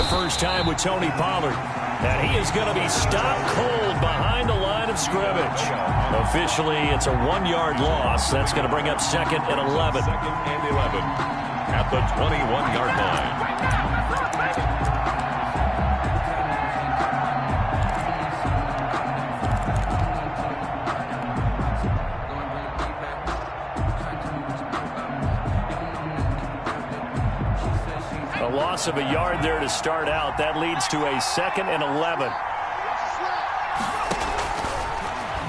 first time with Tony Pollard. And he is going to be stopped cold behind the line of scrimmage. Officially, it's a 1-yard loss. That's going to bring up 2nd and 11. 2nd and 11 at the 21-yard line. A loss of a yard there to start out. That leads to a 2nd and 11.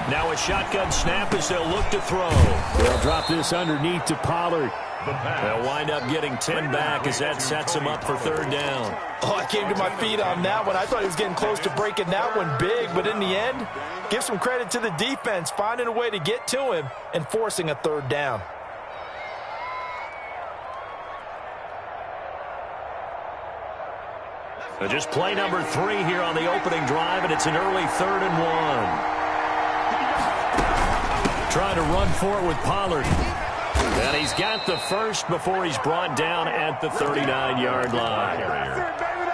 Now a shotgun snap as they'll look to throw. They'll drop this underneath to Pollard. They'll wind up getting 10 back as that sets them up for 3rd down. Oh, I came to my feet on that one. I thought he was getting close to breaking that one big, but in the end, give some credit to the defense, finding a way to get to him and forcing a 3rd down. So just play number 3 here on the opening drive, and it's an early 3rd and 1. Trying to run for it with Pollard. And he's got the first before he's brought down at the 39-yard line.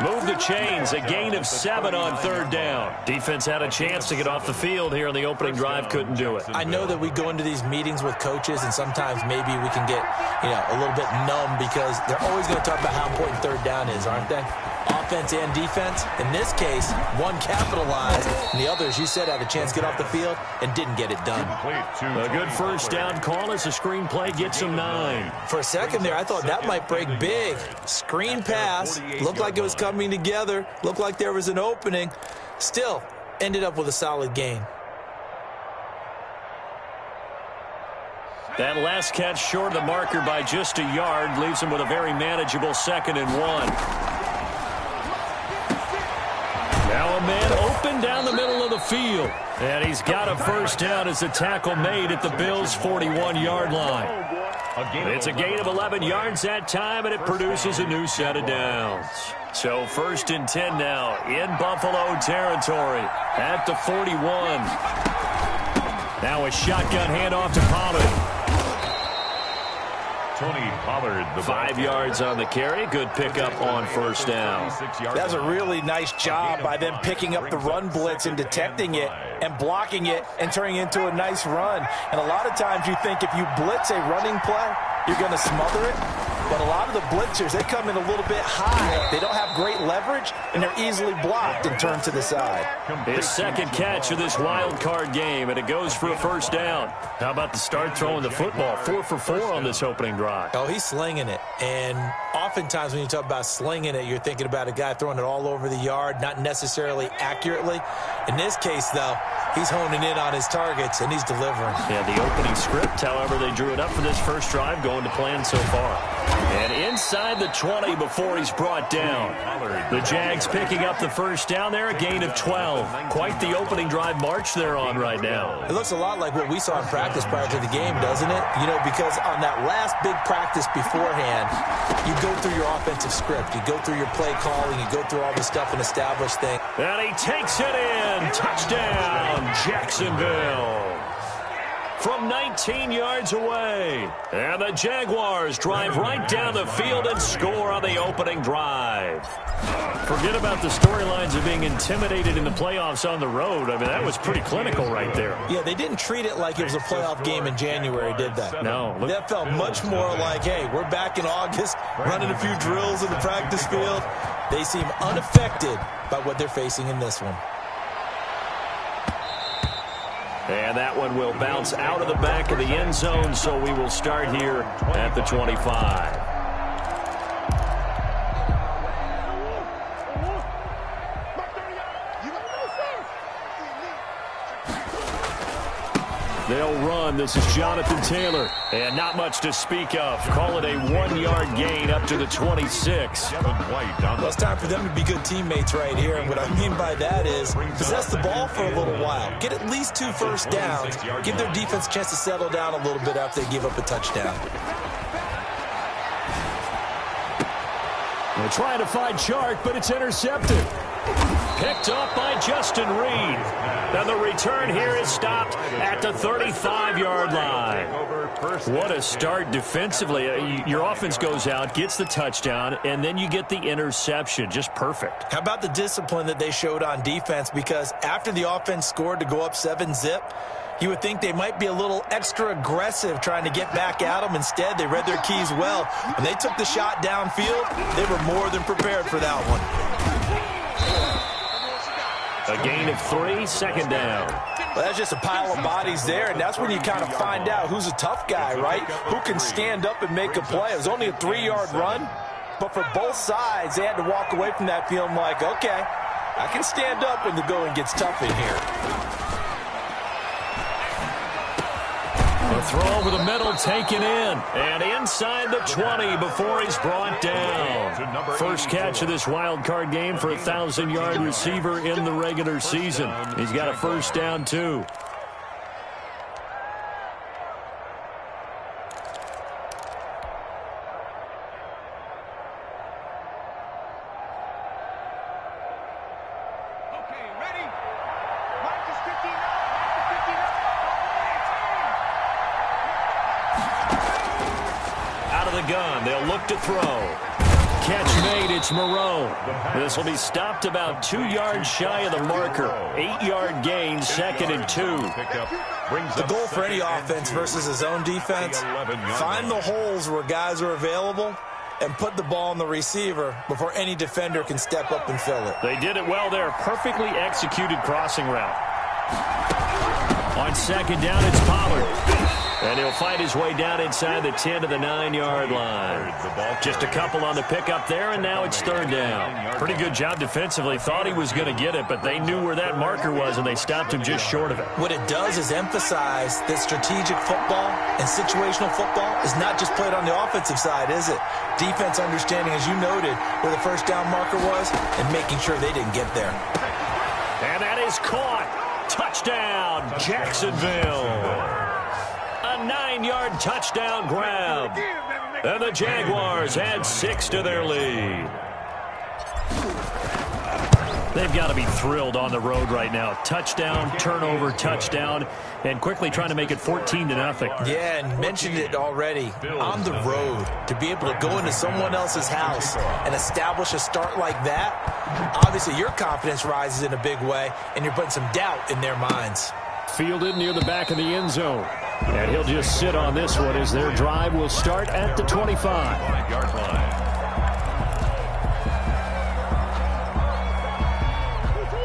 Move the chains, a gain of 7 on 3rd down. Defense had a chance to get off the field here on the opening drive, couldn't do it. I know that we go into these meetings with coaches, and sometimes maybe we can get, a little bit numb because they're always going to talk about how important 3rd down is, aren't they? Offense and defense. In this case, one capitalized, and the other, as you said, had a chance to get off the field and didn't get it done. A good first down call as the screen play gets him 9. For a second there, I thought that might break big. Screen pass, looked like it was coming together, looked like there was an opening. Still, ended up with a solid gain. That last catch short of the marker by just a yard leaves him with a very manageable 2nd and 1. Now a man open down the middle of the field. And he's got a first down as the tackle made at the Bills' 41-yard line. It's a gain of 11 yards that time, and it produces a new set of downs. So 1st and 10 now in Buffalo territory at the 41. Now a shotgun handoff to Pollard. Tony Pollard, the 5 yards on the carry. Good pickup on first down. That's a really nice job by them picking up the run blitz and detecting it and blocking it and turning it into a nice run. And a lot of times you think if you blitz a running play, you're going to smother it. But a lot of the blitzers, they come in a little bit high. They don't have great leverage, and they're easily blocked and turned to the side. His 2nd catch of this wild card game, and it goes for a first down. How about the start throwing the football? 4 for 4 on this opening drive. Oh, he's slinging it. And oftentimes when you talk about slinging it, you're thinking about a guy throwing it all over the yard, not necessarily accurately. In this case, though, he's honing in on his targets, and he's delivering. Yeah, the opening script, however, they drew it up for this first drive, going to plan so far. And inside the 20 before he's brought down. The Jags picking up the first down there, a gain of 12. Quite the opening drive march they're on right now. It looks a lot like what we saw in practice prior to the game, doesn't it? Because on that last big practice beforehand, you go through your offensive script. You go through your play calling. You go through all the stuff and establish things. And he takes it in. Touchdown, Jacksonville. From 19 yards away. And the Jaguars drive right down the field and score on the opening drive. Forget about the storylines of being intimidated in the playoffs on the road. I mean, that was pretty clinical right there. Yeah, they didn't treat it like it was a playoff game in January, did they? No. That felt much more like, hey, we're back in August, running a few drills in the practice field. They seem unaffected by what they're facing in this one. And that one will bounce out of the back of the end zone, so we will start here at the 25. They'll run. This is Jonathan Taylor. And not much to speak of. Call it a 1-yard gain up to the 26. Well, it's time for them to be good teammates right here. And what I mean by that is possess the ball for a little while. Get at least 2 first downs. Give their defense a chance to settle down a little bit after they give up a touchdown. They're trying to find Chark, but it's intercepted. Picked up by Justin Reed. And the return here is stopped at the 35-yard line. What a start defensively. Your offense goes out, gets the touchdown, and then you get the interception. Just perfect. How about the discipline that they showed on defense? Because after the offense scored to go up 7-zip, you would think they might be a little extra aggressive trying to get back at them. Instead, they read their keys well. When they took the shot downfield, they were more than prepared for that one. A gain of 3, second down. Well, that's just a pile of bodies there, and that's when you kind of find out who's a tough guy, right? Who can stand up and make a play. It was only a 3-yard run, but for both sides, they had to walk away from that feeling like, okay, I can stand up when the going gets tough in here. The throw over the middle taken in, and inside the 20 before he's brought down. First catch of this wild card game for a 1,000-yard receiver in the regular season. He's got a first down, too. Gun. They'll look to throw. Catch made. It's Moreau. This will be stopped about 2 yards shy of the marker. 8-yard gain, 2nd and 2. The goal for any offense versus his own defense, find the holes where guys are available and put the ball on the receiver before any defender can step up and fill it. They did it well there. Perfectly executed crossing route. On second down, it's Pollard. And he'll fight his way down inside the 10 to the 9-yard line. Just a couple on the pickup there, and now it's third down. Pretty good job defensively. Thought he was going to get it, but they knew where that marker was, and they stopped him just short of it. What it does is emphasize that strategic football and situational football is not just played on the offensive side, is it? Defense understanding, as you noted, where the first down marker was and making sure they didn't get there. And that is caught. Touchdown, Jacksonville. A 9-yard touchdown grab. And the Jaguars add 6 to their lead. They've got to be thrilled on the road right now. Touchdown, turnover, touchdown, and quickly trying to make it 14-0. Yeah, and mentioned it already. On the road, to be able to go into someone else's house and establish a start like that, obviously your confidence rises in a big way, and you're putting some doubt in their minds. Fielded near the back of the end zone. And he'll just sit on this one as their drive will start at the 25-yard line.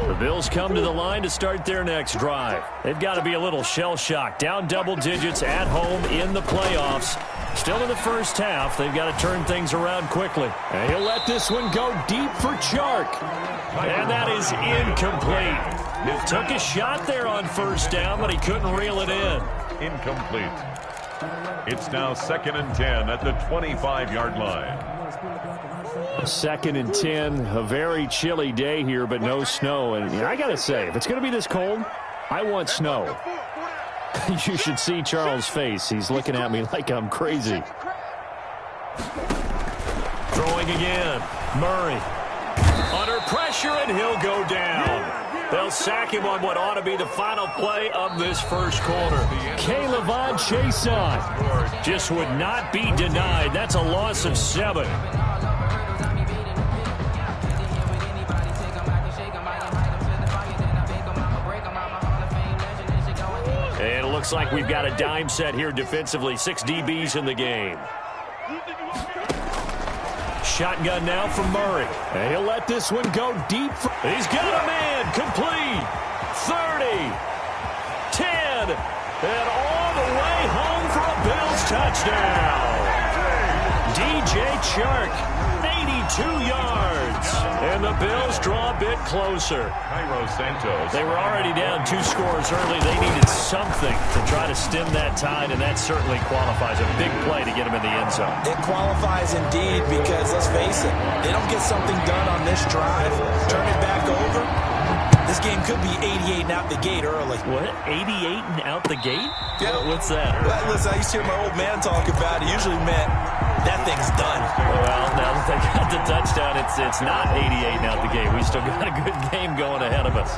The Bills come to the line to start their next drive. They've got to be a little shell-shocked. Down double digits at home in the playoffs. Still in the first half. They've got to turn things around quickly. And he'll let this one go deep for Chark. And that is incomplete. Took a shot there on first down, but he couldn't reel it in. Incomplete. It's now 2nd and 10 at the 25-yard line. 2nd and 10, a very chilly day here, but no snow. And I got to say, if it's going to be this cold, I want snow. You should see Charles' face. He's looking at me like I'm crazy. Throwing again. Murray. Under pressure, and he'll go down. They'll sack him on what ought to be the final play of this first quarter. K'Lavon Chaisson just would not be denied. That's a loss of 7. And it looks like we've got a dime set here defensively. 6 DBs in the game. Shotgun now from Murray. And he'll let this one go deep. He's got a man. Complete. 30. 10. And all the way home for a Bills touchdown. DJ Chark, 82 yards. And the Bills draw a bit closer. They were already down 2 scores early. They needed something to try to stem that tide, and that certainly qualifies. A big play to get them in the end zone. It qualifies indeed because, let's face it, they don't get something done on this drive, turn it back over, this game could be 88 and out the gate early. What? 88 and out the gate? Yeah. What's that? Well, listen, I used to hear my old man talk about it. Usually meant that thing's done. Well, now that they got the touchdown, it's not 88 and out the gate. We still got a good game going ahead of us.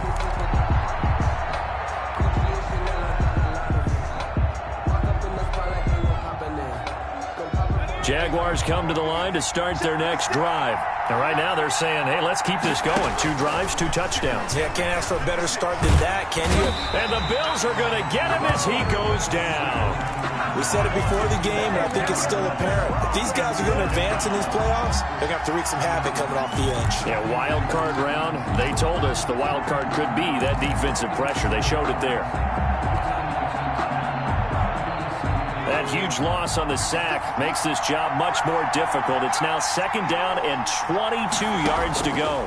Jaguars come to the line to start their next drive. And right now they're saying, hey, let's keep this going. 2 drives, 2 touchdowns. Yeah, can't ask for a better start than that, can you? And the Bills are going to get him as he goes down. We said it before the game, and I think it's still apparent. If these guys are going to advance in these playoffs, they're going to have to wreak some havoc coming off the edge. Yeah, wild card round. They told us the wild card could be that defensive pressure. They showed it there. That huge loss on the sack makes this job much more difficult. It's now 2nd down and 22 yards to go.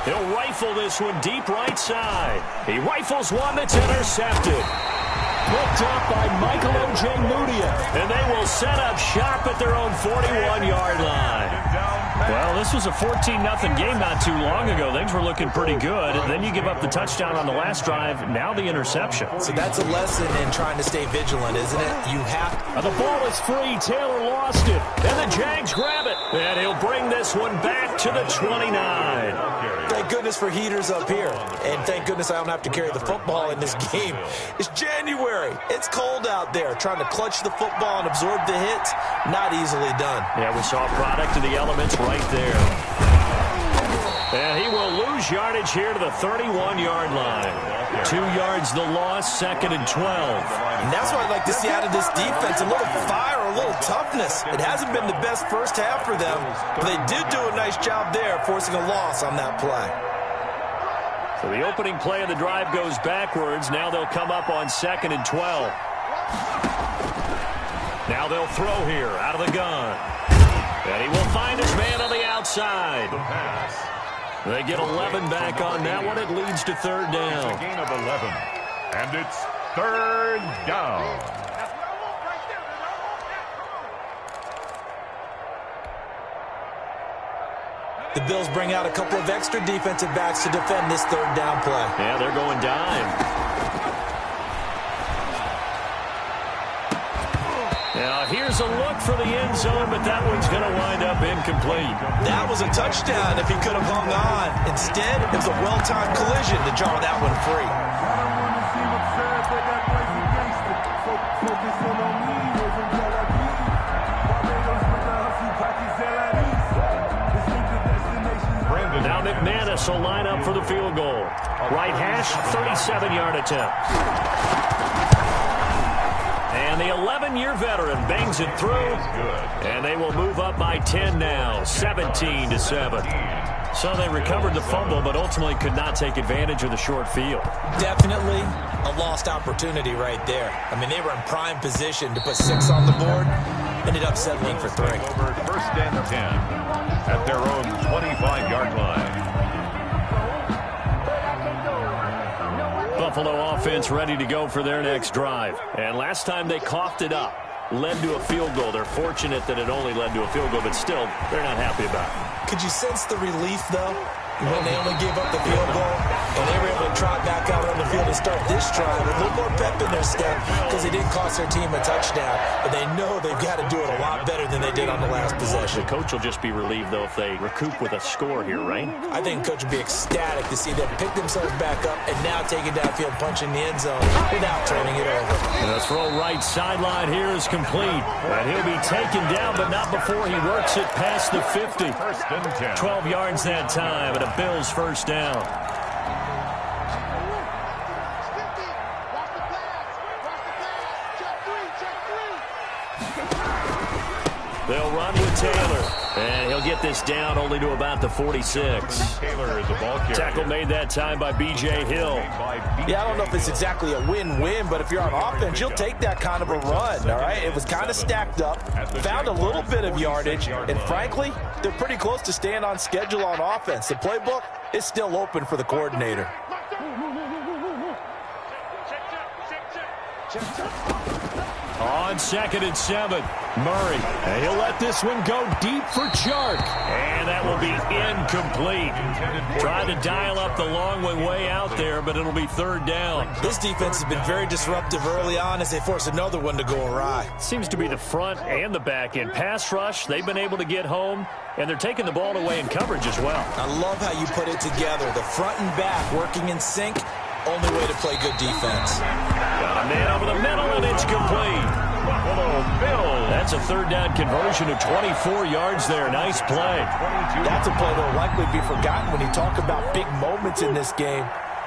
He'll rifle this one deep right side. He rifles one that's intercepted. Picked up by Michael Ojemudia. And they will set up shop at their own 41-yard line. Well, this was a 14-0 game not too long ago. Things were looking pretty good. And then you give up the touchdown on the last drive. Now the interception. So that's a lesson in trying to stay vigilant, isn't it? You have to. The ball is free. Taylor lost it. And the Jags grab it. And he'll bring this one back to the 29. Thank goodness for heaters up here. And thank goodness I don't have to carry the football in this game. It's January. It's cold out there. Trying to clutch the football and absorb the hits, not easily done. Yeah, we saw a product of the elements right there. And he will lose yardage here to the 31-yard line. 2 yards the loss, 2nd and 12. And that's what I'd like to see out of this defense. A little fire, a little toughness. It hasn't been the best first half for them, but they did do a nice job there, forcing a loss on that play. So the opening play of the drive goes backwards. Now they'll come up on 2nd and 12. Now they'll throw here out of the gun. And he will find his man on the outside. They get 11 back on that one. It leads to 3rd down. It's a gain of 11. And it's 3rd down. The Bills bring out a couple of extra defensive backs to defend this 3rd down play. Yeah, they're going dime. Now, here's a look for the end zone, but that one's going to wind up incomplete. That was a touchdown if he could have hung on. Instead, it was a well-timed collision to jar that one free. Now McManus will line up for the field goal. Right hash, 37-yard attempt. And the 11-year veteran bangs it through. And they will move up by 10 now, 17-7. So they recovered the fumble, but ultimately could not take advantage of the short field. Definitely a lost opportunity right there. I mean, they were in prime position to put 6 on the board. Ended up settling for 3. Over 1st and 10 at their own 25-yard line. Buffalo offense ready to go for their next drive. And last time they coughed it up, led to a field goal. They're fortunate that it only led to a field goal, but still, they're not happy about it. Could you sense the relief, though, when they only gave up the field goal and they were able to trot back out on the field and start this drive with a little more pep in their step because they didn't cost their team a touchdown, but they know they've got to do it a lot better than they did on the last possession. The coach will just be relieved, though, if they recoup with a score here, right? I think the coach would be ecstatic to see them pick themselves back up and now take it downfield, punching the end zone without turning it over. And the throw right sideline here is complete. And he'll be taken down, but not before he works it past the 50. 1st and 10. 12 yards that time, and a Bills 1st down. They'll run with Taylor, and he'll get this down only to about the 46. Taylor is a ball carrier. Tackle made that time by B.J. Hill. Yeah, I don't know if it's exactly a win-win, but if you're on offense, you'll take that kind of a run, all right? It was kind of stacked up, found a little bit of yardage, and frankly, they're pretty close to staying on schedule on offense. The playbook is still open for the coordinator. On 2nd and 7, Murray. And he'll let this one go deep for Chark. And that will be incomplete. Tried to dial up the long one way out there, but it'll be 3rd down. This defense has been very disruptive early on as they force another one to go awry. Seems to be the front and the back end. Pass rush, they've been able to get home, and they're taking the ball away in coverage as well. I love how you put it together. The front and back working in sync. Only way to play good defense. Got a man over the middle, and it's complete. Buffalo Bills. That's a third down conversion of 24 yards there. Nice play. That's a play that will likely be forgotten when you talk about big moments in this game.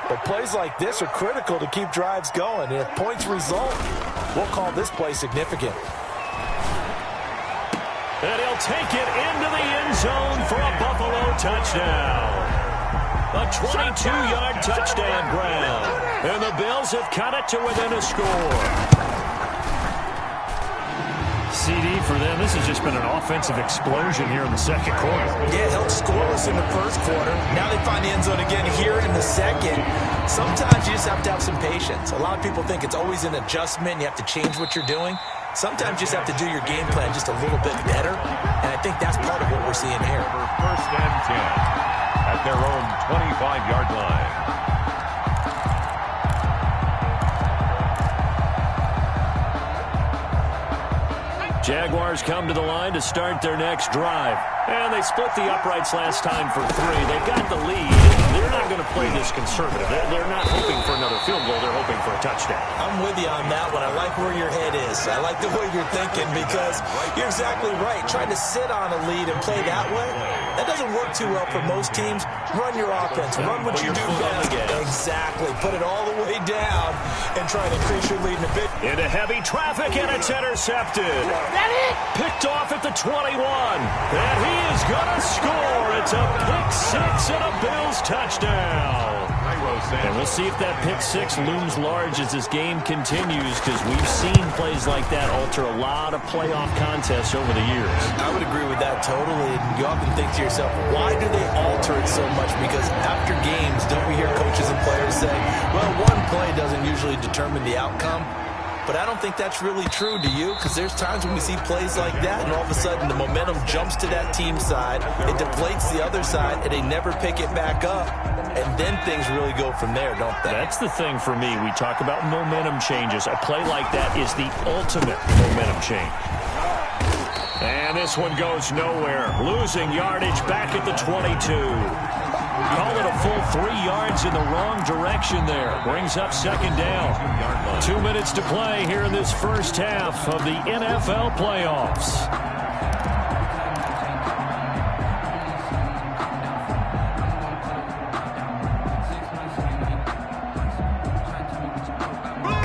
But plays like this are critical to keep drives going. And if points result, we'll call this play significant. And he'll take it into the end zone for a Buffalo touchdown. A 22-yard touchdown grab. And the Bills have cut it to within a score. CD for them, this has just been an offensive explosion here in the second quarter. Yeah, held scoreless in the first quarter. Now they find the end zone again here in the second. Sometimes you just have to have some patience. A lot of people think it's always an adjustment. You have to change what you're doing. Sometimes you just have to do your game plan just a little bit better. And I think that's part of what we're seeing here. First and 10 at their own 25-yard line. Jaguars come to the line to start their next drive. And they split the uprights last time for 3. They've got the lead. They're not going to play this conservative. They're not hoping for another field goal. They're hoping for a touchdown. I'm with you on that one. I like where your head is. I like the way you're thinking because you're exactly right. Trying to sit on a lead and play that way, that doesn't work too well for most teams. Run your offense. Run what you do best. Exactly. Put it all the way down and try to increase your lead in a bit. Into heavy traffic, and it's intercepted. Picked off at the 21. And he is going to score. It's a pick 6 and a Bills touchdown. And we'll see if that pick 6 looms large as this game continues, because we've seen plays like that alter a lot of playoff contests over the years. I would agree with that totally. And you often think to yourself, why do they alter it so much? Because after games, don't we hear coaches and players say, well, one play doesn't usually determine the outcome. But I don't think that's really true, do you? Because there's times when we see plays like that, and all of a sudden the momentum jumps to that team side, it deflates the other side, and they never pick it back up. And then things really go from there, don't they? That's the thing for me. We talk about momentum changes. A play like that is the ultimate momentum change. And this one goes nowhere. Losing yardage back at the 22. Call it a full 3 yards in the wrong direction there. Brings up second down. 2 minutes to play here in this first half of the NFL playoffs.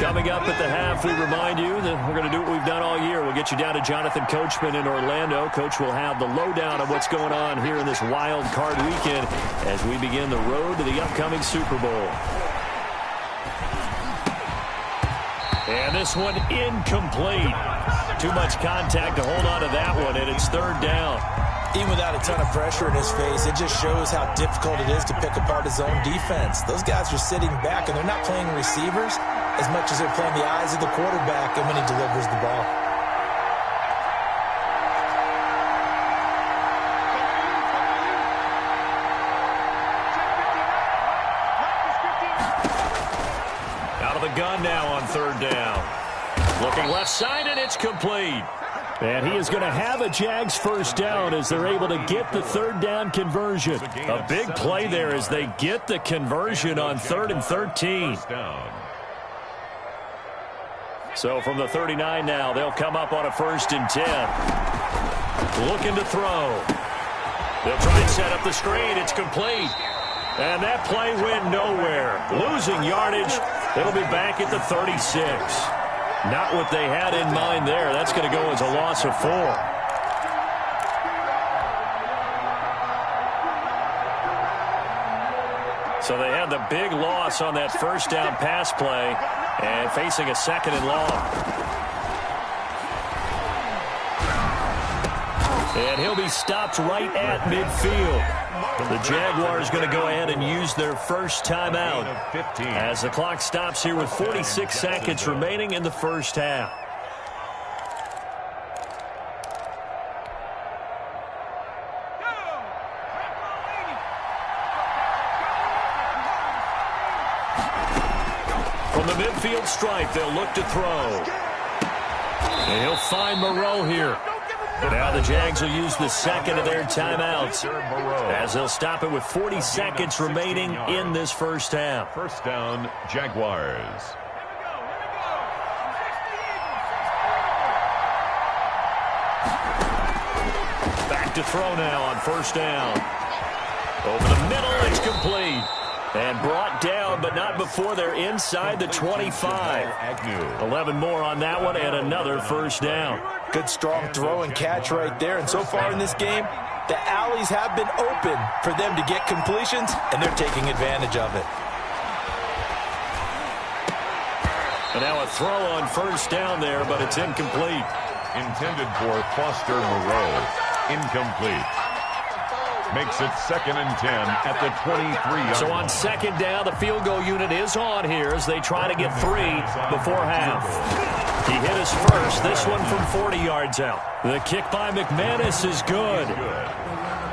Coming up at the half, we remind you that we're going to do what we've done all year. We'll get you down to Jonathan Coachman in Orlando. Coach will have the lowdown of what's going on here in this wild card weekend as we begin the road to the upcoming Super Bowl. And this one incomplete. Too much contact to hold on to that one, and it's third down. Even without a ton of pressure in his face, it just shows how difficult it is to pick apart his own defense. Those guys are sitting back, and they're not playing receivers as much as they're playing the eyes of the quarterback and when he delivers the ball. Out of the gun now on third down. Looking left side, and it's complete. And he is going to have a Jags first down as they're able to get the third down conversion. A big play there as they get the conversion on 3rd and 13. So from the 39 now, they'll come up on a 1st and 10. Looking to throw. They'll try and set up the screen. It's complete. And that play went nowhere. Losing yardage. It'll be back at the 36. Not what they had in mind there. That's going to go as a loss of 4. So they had the big loss on that first down pass play and facing a 2nd and long. And he'll be stopped right at midfield. The Jaguars going to go ahead and use their first timeout as the clock stops here with 46 seconds remaining in the first half. From the midfield stripe, they'll look to throw. And he'll find Moreau here. Now the Jags will use the second of their timeouts as they'll stop it with 40 seconds remaining in this first half. First down, Jaguars. back to throw now on first down. Over the middle, it's complete. And brought down, but not before they're inside the 25. 11 more on that one, and another first down. Good strong throw and catch right there. And so far in this game, the alleys have been open for them to get completions, and they're taking advantage of it. And now a throw on first down there, but it's incomplete. Intended for Foster Moreau. Incomplete. Makes it 2nd and 10 at the 23-yard. So on second down, the field goal unit is on here as they try to get 3 before half. He hit his first, this one from 40 yards out. The kick by McManus is good.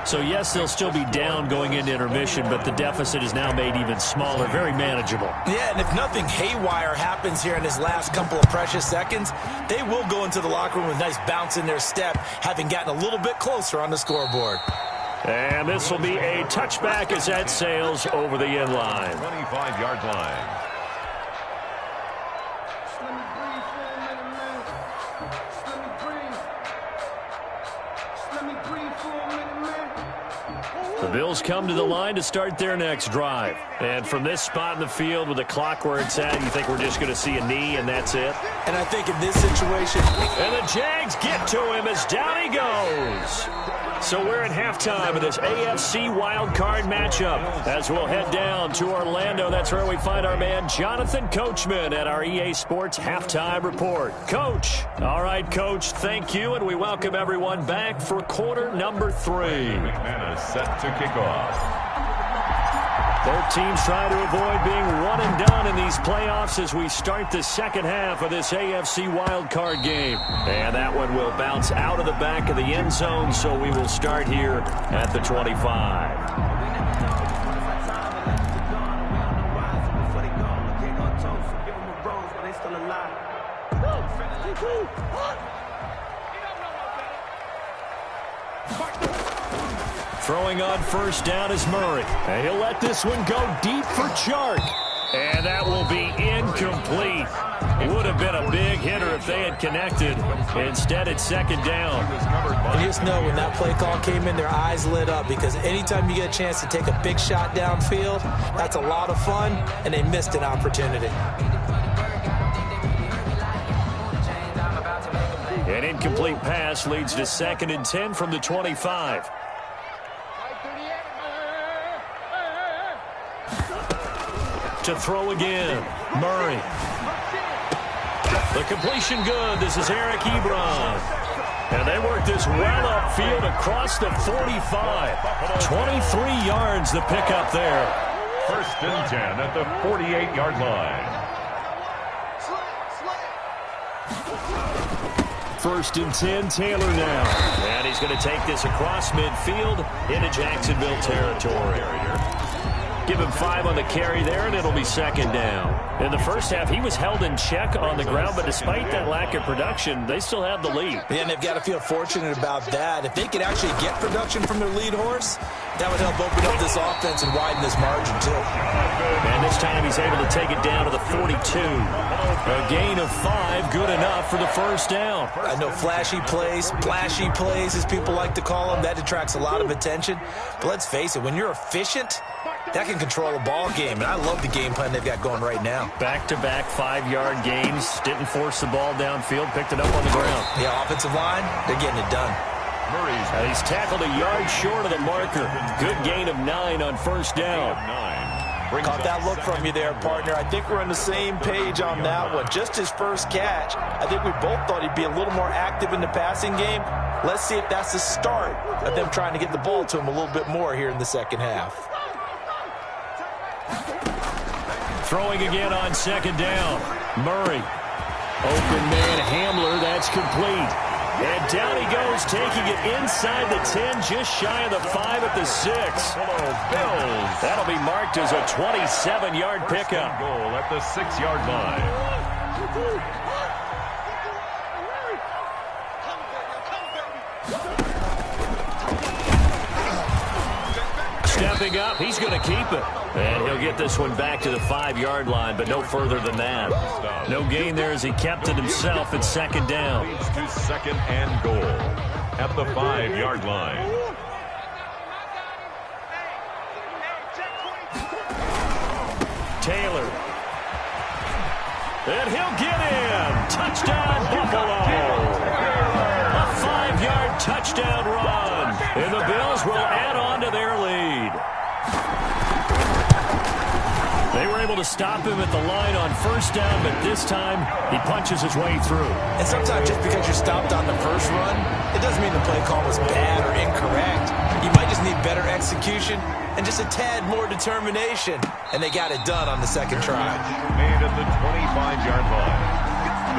So yes, they'll still be down going into intermission, but the deficit is now made even smaller, very manageable. Yeah, and if nothing haywire happens here in his last couple of precious seconds, they will go into the locker room with a nice bounce in their step, having gotten a little bit closer on the scoreboard. And this will be a touchback as that sails over the end line. 25-yard line. The Bills come to the line to start their next drive. And from this spot in the field with the clock where it's at, you think we're just going to see a knee and that's it? And I think in this situation... And the Jags get to him as down he goes. So we're at halftime of this AFC wildcard matchup. As we'll head down to Orlando, that's where we find our man Jonathan Coachman at our EA Sports Halftime Report. Coach. All right, Coach, thank you, and we welcome everyone back for quarter number 3. McManus set to kick off. Both teams try to avoid being one and done in these playoffs as we start the second half of this AFC wildcard game. And that one will bounce out of the back of the end zone, so we will start here at the 25. Throwing on first down is Murray. And he'll let this one go deep for Chark. And that will be incomplete. It would have been a big hitter if they had connected. Instead, it's second down. And you just know when that play call came in, their eyes lit up, because anytime you get a chance to take a big shot downfield, that's a lot of fun, and they missed an opportunity. An incomplete pass leads to 2nd and 10 from the 25. To throw again, Murray. The completion good. This is Eric Ebron. And they work this well upfield across the 45. 23 yards the pickup there. 1st and 10 at the 48-yard line. 1st and 10, Taylor now. And he's going to take this across midfield into Jacksonville territory. Give him 5 on the carry there, and it'll be second down. In the first half, he was held in check on the ground, but despite that lack of production, they still have the lead. Yeah, and they've got to feel fortunate about that. If they could actually get production from their lead horse, that would help open up this offense and widen this margin, too. And this time he's able to take it down to the 42. A gain of 5, good enough for the first down. I know flashy plays, as people like to call them, that attracts a lot of attention. But let's face it, when you're efficient, that can control a ball game, and I love the game plan they've got going right now. Back-to-back 5-yard gains, didn't force the ball downfield, picked it up on the ground. Yeah, offensive line, they're getting it done. He's tackled a yard short of the marker. Good gain of 9 on first down. Caught that look from you there, partner. I think we're on the same page on that one. Just his first catch. I think we both thought he'd be a little more active in the passing game. Let's see if that's the start of them trying to get the ball to him a little bit more here in the second half. Throwing again on second down. Murray. Open man Hamler. That's complete. And down he goes, taking it inside the 10, just shy of the 5 at the 6. Bills. That'll be marked as a 27-yard pickup. Goal at the 6-yard line. Stepping up, he's going to keep it. And he'll get this one back to the 5-yard line, but no further than that. No gain there as he kept it himself at second down. Leads to 2nd and goal. at the 5-yard line. Taylor. And he'll get in. Touchdown, Buffalo. A 5-yard touchdown run. And the Bills will add on to their lead. They were able to stop him at the line on first down, but this time he punches his way through. And sometimes just because you're stopped on the first run, it doesn't mean the play call was bad or incorrect. You might just need better execution and just a tad more determination. And they got it done on the second try. Made at the 25-yard line.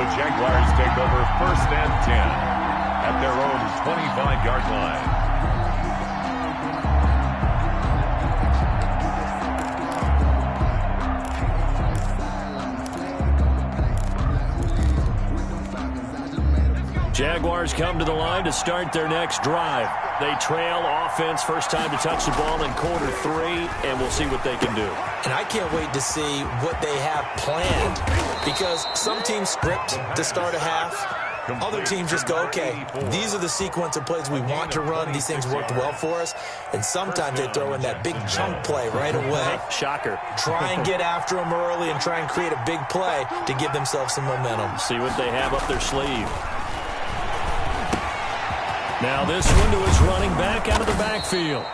The Jaguars take over first and 10 at their own 25-yard line. Jaguars come to the line to start their next drive. They trail offense, first time to touch the ball in quarter 3, and we'll see what they can do. And I can't wait to see what they have planned, because some teams script to start a half. Other teams just go, okay, these are the sequence of plays we want to run. These things worked well for us. And sometimes they throw in that big chunk play right away. Shocker. Try and get after them early and try and create a big play to give themselves some momentum. See what they have up their sleeve. Now this one to his running back out of the backfield.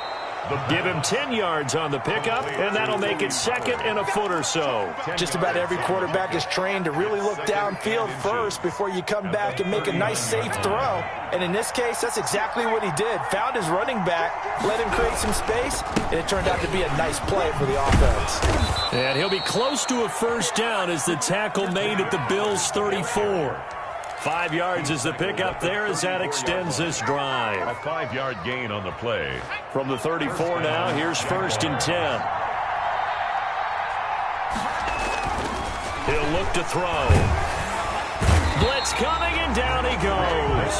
Give him 10 yards on the pickup, and that'll make it second and a foot or so. Just about every quarterback is trained to really look downfield first before you come back and make a nice, safe throw. And in this case, that's exactly what he did. Found his running back, let him create some space, and it turned out to be a nice play for the offense. And he'll be close to a first down as the tackle made at the Bills' 34. 5 yards is the pickup there as that extends this drive. A 5-yard gain on the play. From the 34 now, here's first and 10. He'll look to throw. Blitz coming, and down he goes.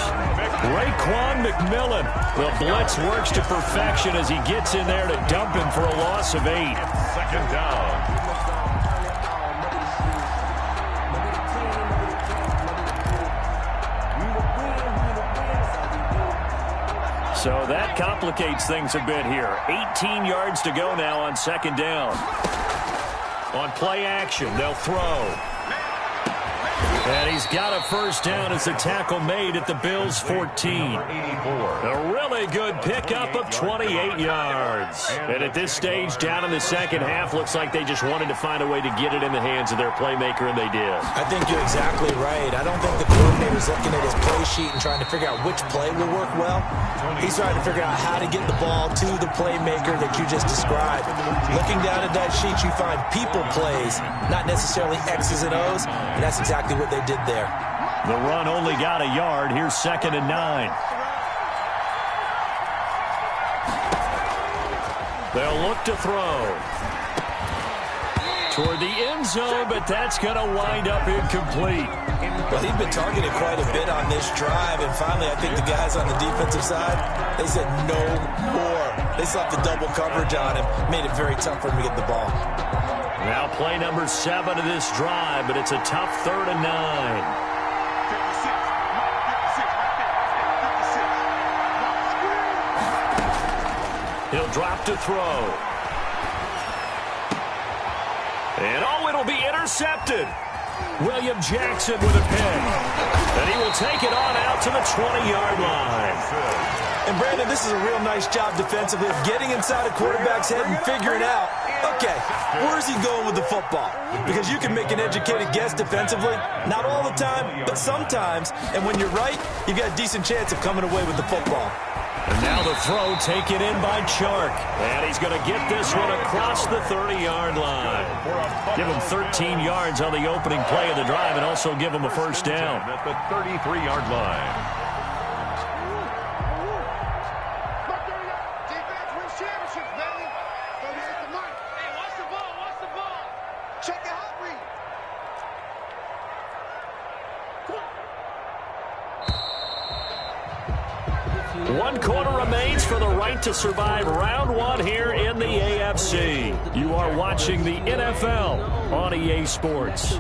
Raekwon McMillan. The blitz works to perfection as he gets in there to dump him for a loss of 8. Second down. So that complicates things a bit here. 18 yards to go now on second down. On play action, they'll throw. And he's got a first down as the tackle made at the Bills' 14. A really good pickup of 28 yards. And at this stage, down in the second half, looks like they just wanted to find a way to get it in the hands of their playmaker, and they did. I think you're exactly right. I don't think the coordinator's looking at his play sheet and trying to figure out which play will work well. He's trying to figure out how to get the ball to the playmaker that you just described. Looking down at that sheet, you find people plays, not necessarily X's and O's, and that's exactly what they did there. The run only got a yard. Here's second and 9. They'll look to throw toward the end zone, but that's going to wind up incomplete. Well, he's been targeted quite a bit on this drive, and finally I think the guys on the defensive side, they said no more. They slapped the double coverage on him, made it very tough for him to get the ball. Now play number 7 of this drive, but it's a tough 3rd and 9. He'll drop to throw. And oh, it'll be intercepted. William Jackson with a pick. And he will take it on out to the 20-yard line. And Brandon, this is a real nice job defensively of getting inside a quarterback's head and figuring out, okay, where's he going with the football? Because you can make an educated guess defensively, not all the time, but sometimes. And when you're right, you've got a decent chance of coming away with the football. And now the throw taken in by Chark. And he's going to get this one across the 30-yard line. Give him 13 yards on the opening play of the drive and also give him a first down. At the 33-yard line. One quarter remains for the right to survive round 1 here in the AFC. You are watching the NFL on EA Sports.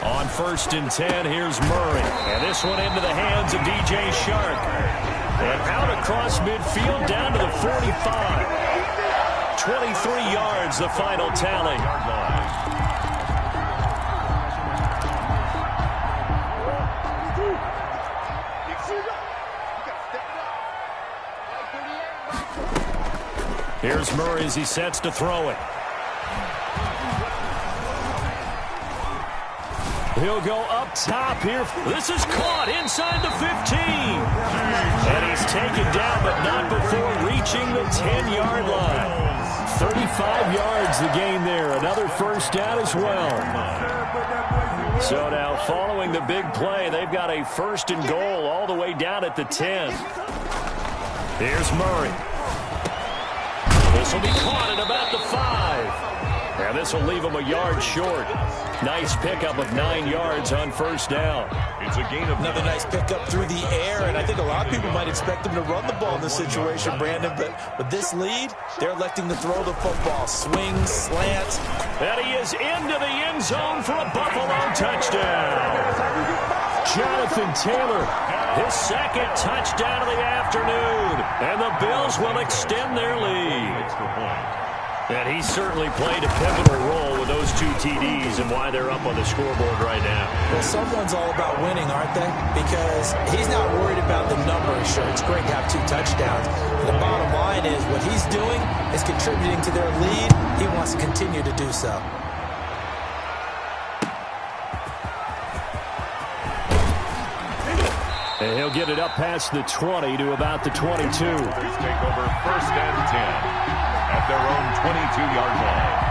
On 1st and 10, here's Murray. And this one into the hands of DJ Shark. And out across midfield down to the 45. 23 yards, the final tally. Here's Murray as he sets to throw it. He'll go up top here. This is caught inside the 15. And he's taken down, but not before reaching the 10-yard line. 35 yards the gain there. Another first down as well. So now following the big play, they've got a 1st and goal all the way down at the 10. Here's Murray. This will be caught at about the 5. And this will leave him a yard short. Nice pickup of 9 yards on 1st down. It's a gain of another nice pickup through the air, and I think a lot of people might expect him to run the ball in this situation, Brandon, but with this lead, they're electing to throw the football. Swings, slants. And he is into the end zone for a Buffalo touchdown. Jonathan Taylor, his 2nd touchdown of the afternoon. And the Bills will extend their lead. And he certainly played a pivotal role with those 2 TDs and why they're up on the scoreboard right now. Well, someone's all about winning, aren't they? Because he's not worried about the numbers. Sure, it's great to have 2 touchdowns. The bottom line is what he's doing is contributing to their lead. He wants to continue to do so. And he'll get it up past the 20 to about the 22. Take over 1st and 10. At their own 22-yard line.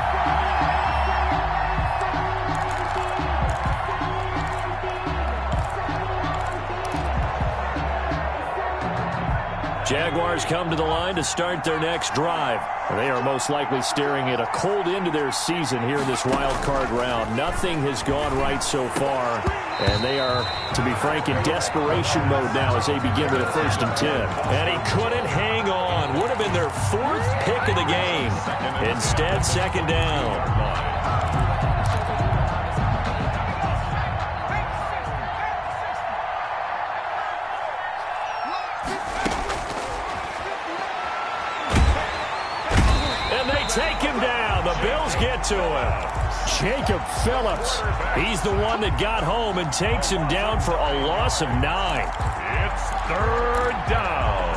Jaguars come to the line to start their next drive. They are most likely staring at a cold end to their season here in this wild card round. Nothing has gone right so far, and they are, to be frank, in desperation mode now as they begin with a 1st and 10. And he couldn't hang on. Would have been their 4th pick of the game. Instead, 2nd down. Take him down. The Bills get to him. Jacob Phillips. He's the one that got home and takes him down for a loss of 9. It's 3rd down.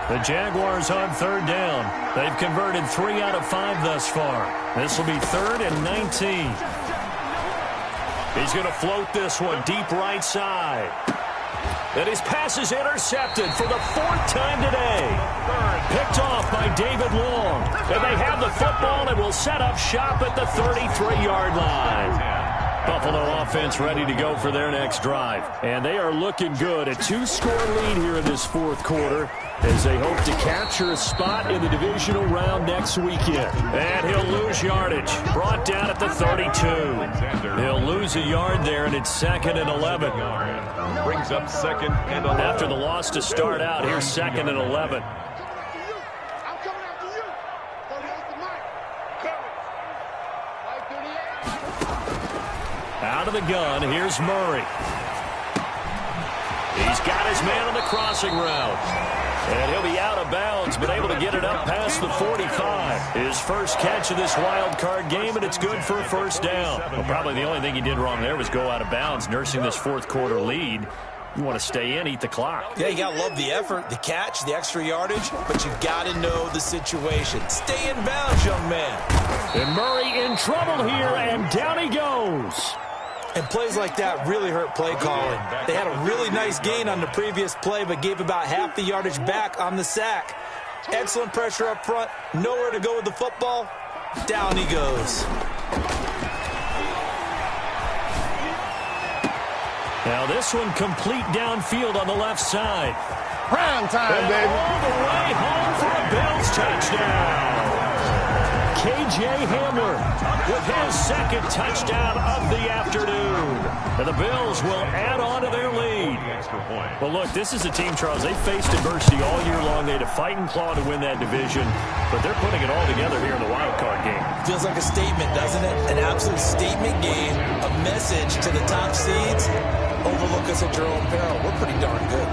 The Jaguars on 3rd down. They've converted 3 out of 5 thus far. This will be 3rd and 19. He's going to float this one deep right side. And his pass is intercepted for the 4th time today. Picked off by David Long. And they have the football and will set up shop at the 33-yard line. Buffalo offense ready to go for their next drive. And they are looking good. A 2-score lead here in this 4th quarter as they hope to capture a spot in the divisional round next weekend. And he'll lose yardage. Brought down at the 32. He'll lose a yard there, and it's 2nd and 11. Brings up 2nd and 11. After the loss to start out, here's 2nd and 11. Out of the gun, here's Murray. He's got his man on the crossing route. And he'll be out of bounds, but able to get it up past the 45. His first catch of this wild card game, and it's good for a 1st down. Well, probably the only thing he did wrong there was go out of bounds, nursing this 4th quarter lead. You want to stay in, eat the clock. Yeah, you got to love the effort, the catch, the extra yardage, but you got to know the situation. Stay in bounds, young man. And Murray in trouble here, and down he goes. And plays like that really hurt play calling. They had a really nice gain on the previous play, but gave about half the yardage back on the sack. Excellent pressure up front. Nowhere to go with the football. Down he goes. Now this one complete downfield on the left side. Prime time, baby. All the way home for a Bills touchdown. K.J. Hamler with his second touchdown of the afternoon. And the Bills will add on to their lead. Well, look, this is a team, Charles. They faced adversity all year long. They had to fight and claw to win that division, but they're putting it all together here in the wild card game. Feels like a statement, doesn't it? An absolute statement game, a message to the top seeds. Overlook us at your own peril. We're pretty darn good.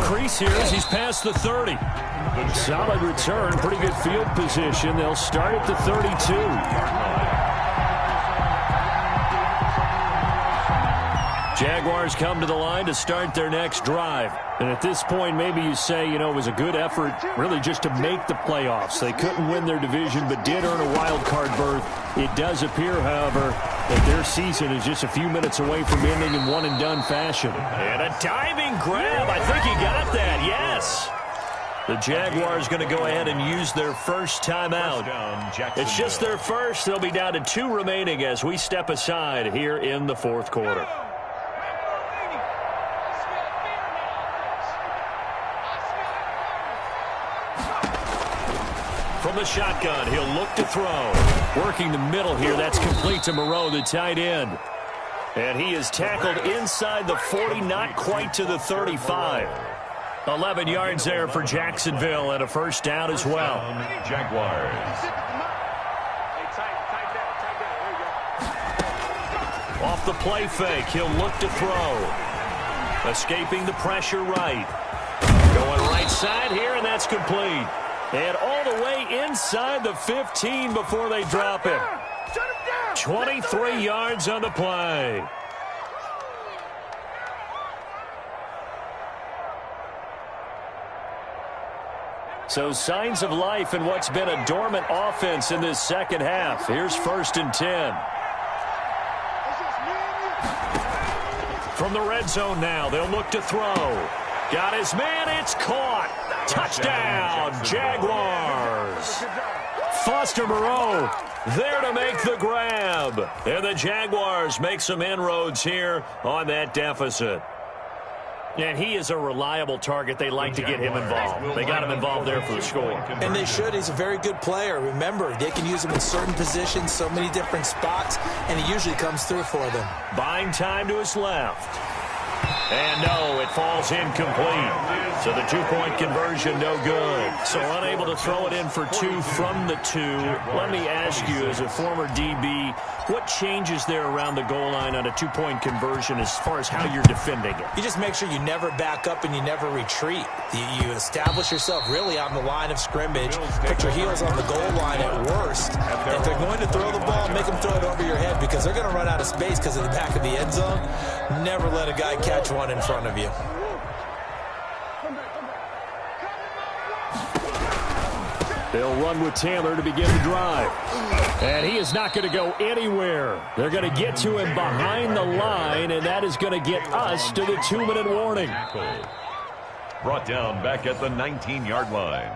Crease here as he's past the 30. Solid return, pretty good field position. They'll start at the 32. Jaguars come to the line to start their next drive. And at this point, maybe you say, you know, it was a good effort really just to make the playoffs. They couldn't win their division but did earn a wild card berth. It does appear, however, that their season is just a few minutes away from ending in one-and-done fashion. And a diving grab. I think he got that, yes. The Jaguars going to go ahead and use their first timeout. It's just their first. They'll be down to 2 remaining as we step aside here in the fourth quarter. From the shotgun, he'll look to throw. Working the middle here, that's complete to Moreau, the tight end. And he is tackled inside the 40, not quite to the 35. 11 yards there for Jacksonville and a first down as well. Jaguars. Off the play fake, he'll look to throw. Escaping the pressure right. Going right side here, and that's complete. And all the way inside the 15 before they drop him. 23 yards on the play. So signs of life in what's been a dormant offense in this second half. Here's 1st and 10. From the red zone now, they'll look to throw. Got his man, it's caught. Touchdown, Jaguars. Foster Moreau there to make the grab. And the Jaguars make some inroads here on that deficit. And he is a reliable target. They like to get him involved. They got him involved there for the score. And they should. He's a very good player. Remember, they can use him in certain positions, so many different spots, and he usually comes through for them. Buying time to his left. And no, it falls incomplete. So the 2-point conversion, no good. So unable to throw it in for 2 from the 2. Let me ask you, as a former DB, what changes there around the goal line on a 2-point conversion as far as how you're defending it? You just make sure you never back up and you never retreat. You establish yourself really on the line of scrimmage, put your heels on the goal line at worst. And if they're going to throw the ball, make them throw it over your head because they're going to run out of space because of the back of the end zone. Never let a guy catch one in front of you. They'll run with Taylor to begin the drive. And he is not going to go anywhere. They're going to get to him behind the line, and that is going to get us to the 2-minute warning. Brought down back at the 19-yard line.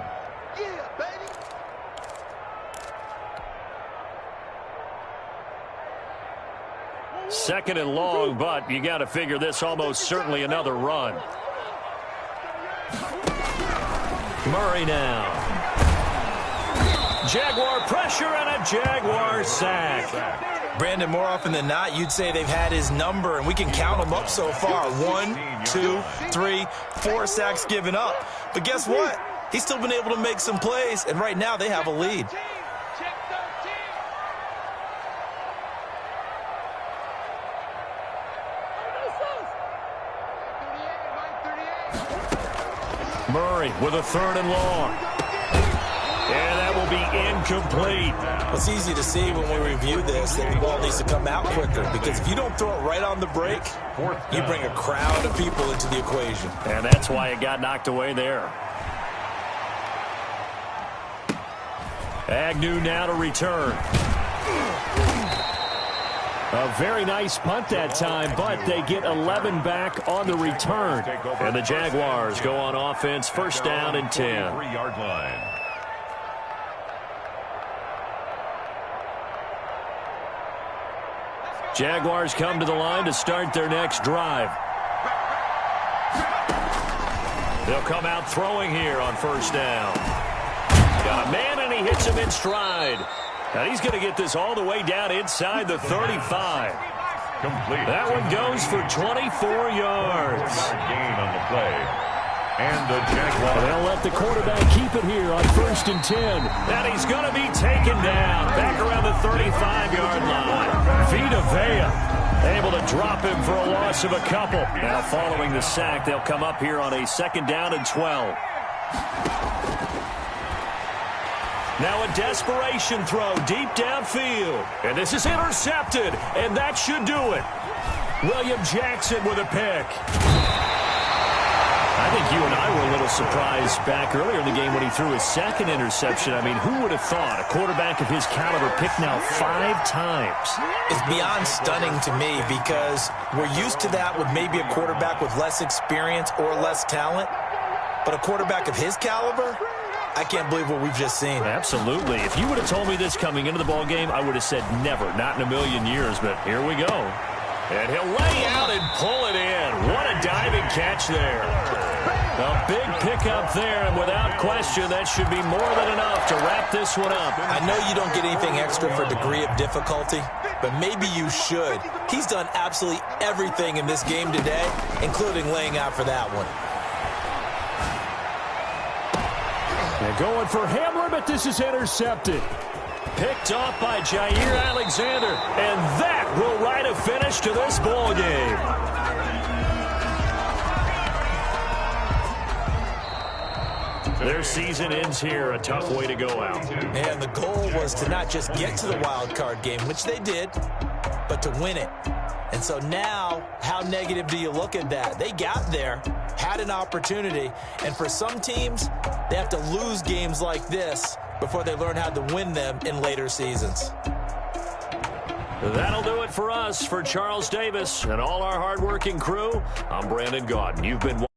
Second and long, but you got to figure this almost certainly another run. Murray now. Jaguar pressure and a Jaguar sack. Brandon, more often than not, you'd say they've had his number, and we can count them up so far. 1, 2, 3, 4 sacks given up. But guess what? He's still been able to make some plays, and right now they have a lead. Murray with a 3rd and long. And that will be incomplete. It's easy to see when we review this that the ball needs to come out quicker because if you don't throw it right on the break, you bring a crowd of people into the equation. And that's why it got knocked away there. Agnew now to return. A very nice punt that time, but they get 11 back on the return. And the Jaguars go on offense, 1st down and 10. 3-yard line. Jaguars come to the line to start their next drive. They'll come out throwing here on first down. Got a man, and he hits him in stride. Now he's going to get this all the way down inside the 35. Complete. That one goes for 24 yards. Gain on the play. And the Jaguars. They'll let the quarterback keep it here on 1st and 10. And he's going to be taken down back around the 35-yard line. Vita Vea able to drop him for a loss of a couple. Now following the sack, they'll come up here on a 2nd down and 12. Now a desperation throw deep downfield. And this is intercepted, and that should do it. William Jackson with a pick. I think you and I were a little surprised back earlier in the game when he threw his 2nd interception. I mean, who would have thought a quarterback of his caliber picked now 5 times? It's beyond stunning to me because we're used to that with maybe a quarterback with less experience or less talent. But a quarterback of his caliber, I can't believe what we've just seen. Absolutely. If you would have told me this coming into the ball game, I would have said never, not in a million years. But here we go. And he'll lay out and pull it in. What a diving catch there. A big pickup there, and without question, that should be more than enough to wrap this one up. I know you don't get anything extra for degree of difficulty, but maybe you should. He's done absolutely everything in this game today, including laying out for that one. They're going for Hamler, but this is intercepted. Picked off by Jair Alexander, and that will write a finish to this ball game. Their season ends here, a tough way to go out. And the goal was to not just get to the wild card game, which they did, but to win it. And so now, how negative do you look at that? They got there, had an opportunity, and for some teams, they have to lose games like this before they learn how to win them in later seasons. That'll do it for us. For Charles Davis and all our hardworking crew, I'm Brandon Gaudin. You've been watching.